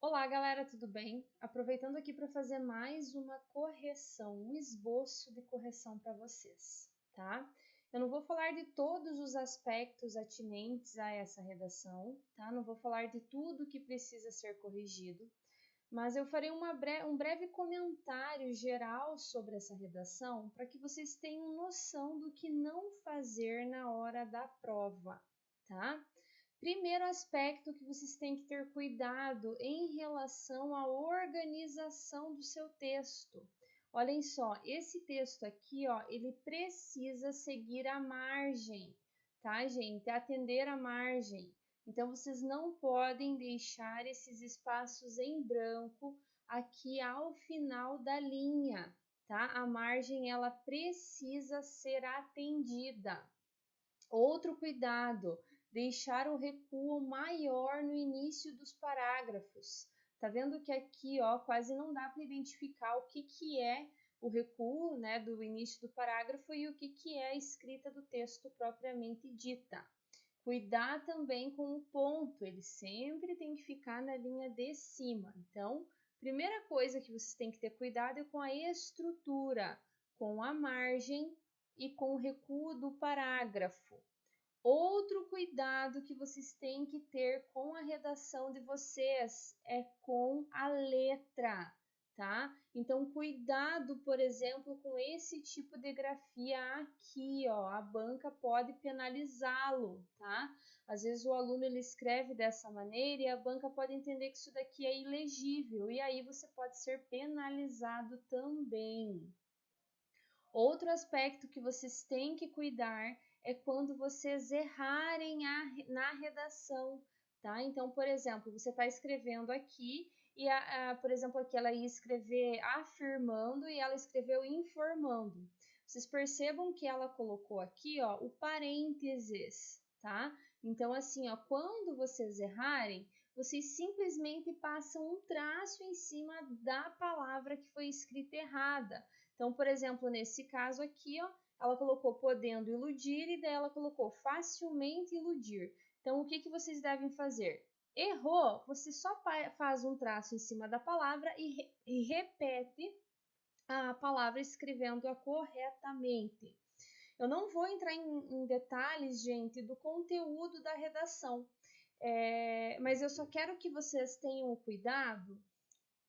Olá, galera, tudo bem? Aproveitando aqui para fazer mais uma correção, um esboço de correção para vocês, tá? Eu não vou falar de todos os aspectos atinentes a essa redação, tá? Não vou falar de tudo que precisa ser corrigido, mas eu farei um breve comentário geral sobre essa redação para que vocês tenham noção do que não fazer na hora da prova, tá? Primeiro aspecto que vocês têm que ter cuidado em relação à organização do seu texto. Olhem só, esse texto aqui, ó, ele precisa seguir a margem, tá, gente? Atender a margem. Então, vocês não podem deixar esses espaços em branco aqui ao final da linha, tá? A margem, ela precisa ser atendida. Outro cuidado, deixar o recuo maior no início dos parágrafos. Tá vendo que aqui, ó, quase não dá para identificar o que é o recuo, né, do início do parágrafo e o que é a escrita do texto propriamente dita. Cuidar também com o ponto, ele sempre tem que ficar na linha de cima. Então, primeira coisa que vocês têm que ter cuidado é com a estrutura, com a margem e com o recuo do parágrafo. Outro cuidado que vocês têm que ter com a redação de vocês é com a letra, tá? Então, cuidado, por exemplo, com esse tipo de grafia aqui, ó, a banca pode penalizá-lo, tá? Às vezes o aluno ele escreve dessa maneira e a banca pode entender que isso daqui é ilegível e aí você pode ser penalizado também. Outro aspecto que vocês têm que cuidar é quando vocês errarem na redação, tá? Então, por exemplo, você está escrevendo aqui e, por exemplo, aqui ela ia escrever afirmando e ela escreveu informando. Vocês percebam que ela colocou aqui, ó, o parênteses, tá? Então, assim, ó, quando vocês errarem, vocês simplesmente passam um traço em cima da palavra que foi escrita errada. Então, por exemplo, nesse caso aqui, ó, ela colocou podendo iludir e daí ela colocou facilmente iludir. Então, o que vocês devem fazer? Errou, você só faz um traço em cima da palavra e repete a palavra escrevendo-a corretamente. Eu não vou entrar em detalhes, gente, do conteúdo da redação, mas eu só quero que vocês tenham cuidado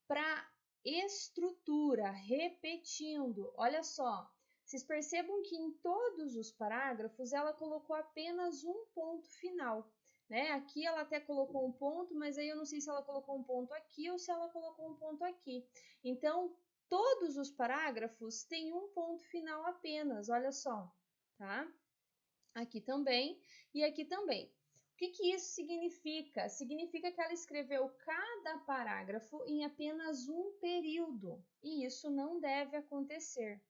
para estrutura, repetindo. Olha só, vocês percebam que em todos os parágrafos ela colocou apenas um ponto final, né? Aqui ela até colocou um ponto, mas aí eu não sei se ela colocou um ponto aqui ou se ela colocou um ponto aqui. Então, todos os parágrafos têm um ponto final apenas, olha só, tá? Aqui também e aqui também. O que isso significa? Significa que ela escreveu cada parágrafo em apenas um período, e isso não deve acontecer.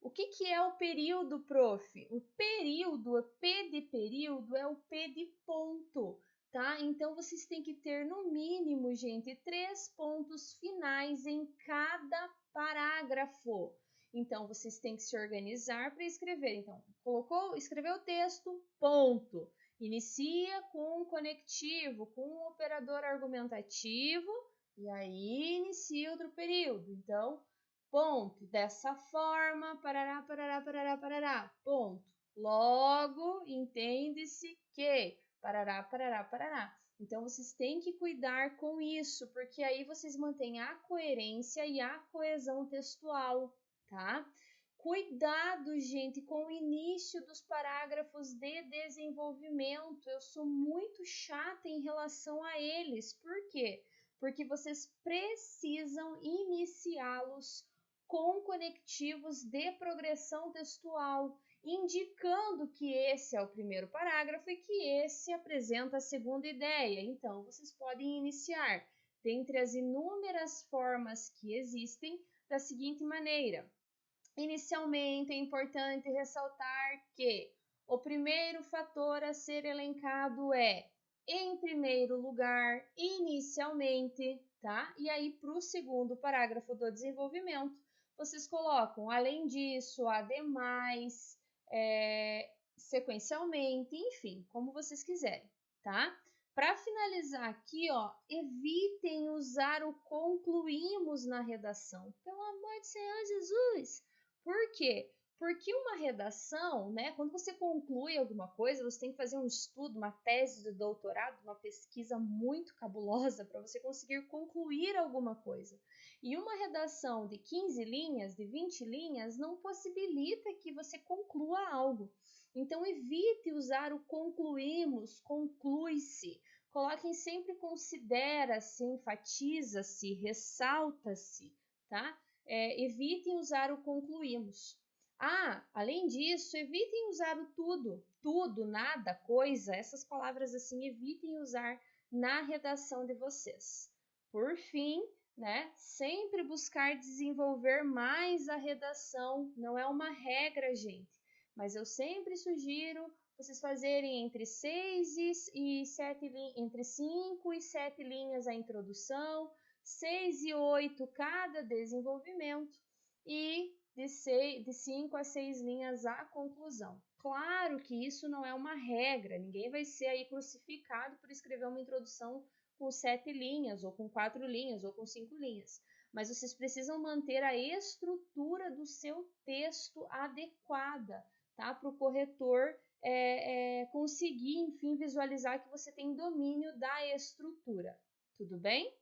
O que é o período, prof? O período, o P de período, é o P de ponto, tá? Então, vocês têm que ter, no mínimo, gente, 3 pontos finais em cada parágrafo. Então, vocês têm que se organizar para escrever. Então, escreveu o texto, ponto. Inicia com um conectivo, com um operador argumentativo, e aí inicia outro período. Então, ponto. Dessa forma, parará, parará, parará, parará, ponto. Logo, entende-se que, parará, parará, parará. Então, vocês têm que cuidar com isso, porque aí vocês mantêm a coerência e a coesão textual, tá? Cuidado, gente, com o início dos parágrafos de desenvolvimento. Eu sou muito chata em relação a eles. Por quê? Porque vocês precisam iniciá-los com conectivos de progressão textual, indicando que esse é o primeiro parágrafo e que esse apresenta a segunda ideia. Então, vocês podem iniciar, dentre as inúmeras formas que existem, da seguinte maneira. Inicialmente, é importante ressaltar que o primeiro fator a ser elencado é, em primeiro lugar, inicialmente, tá? E aí, para o segundo parágrafo do desenvolvimento, vocês colocam, além disso, ademais, sequencialmente, enfim, como vocês quiserem, tá? Para finalizar aqui, ó, evitem usar o concluímos na redação. Pelo amor de Senhor Jesus! Por quê? Porque uma redação, né, quando você conclui alguma coisa, você tem que fazer um estudo, uma tese de doutorado, uma pesquisa muito cabulosa para você conseguir concluir alguma coisa. E uma redação de 15 linhas, de 20 linhas, não possibilita que você conclua algo. Então, evite usar o concluímos, conclui-se. Coloquem sempre considera-se, enfatiza-se, ressalta-se, tá? Evitem usar o concluímos. Além disso, evitem usar o tudo, nada, coisa, essas palavras assim, evitem usar na redação de vocês. Por fim, né, sempre buscar desenvolver mais a redação, não é uma regra, gente, mas eu sempre sugiro vocês fazerem entre 5 e 7 linhas a introdução, 6 e 8 cada desenvolvimento e de 5 a 6 linhas a conclusão. Claro que isso não é uma regra, ninguém vai ser aí crucificado por escrever uma introdução com 7 linhas, ou com 4 linhas, ou com 5 linhas. Mas vocês precisam manter a estrutura do seu texto adequada, tá? Para o corretor conseguir, enfim, visualizar que você tem domínio da estrutura. Tudo bem?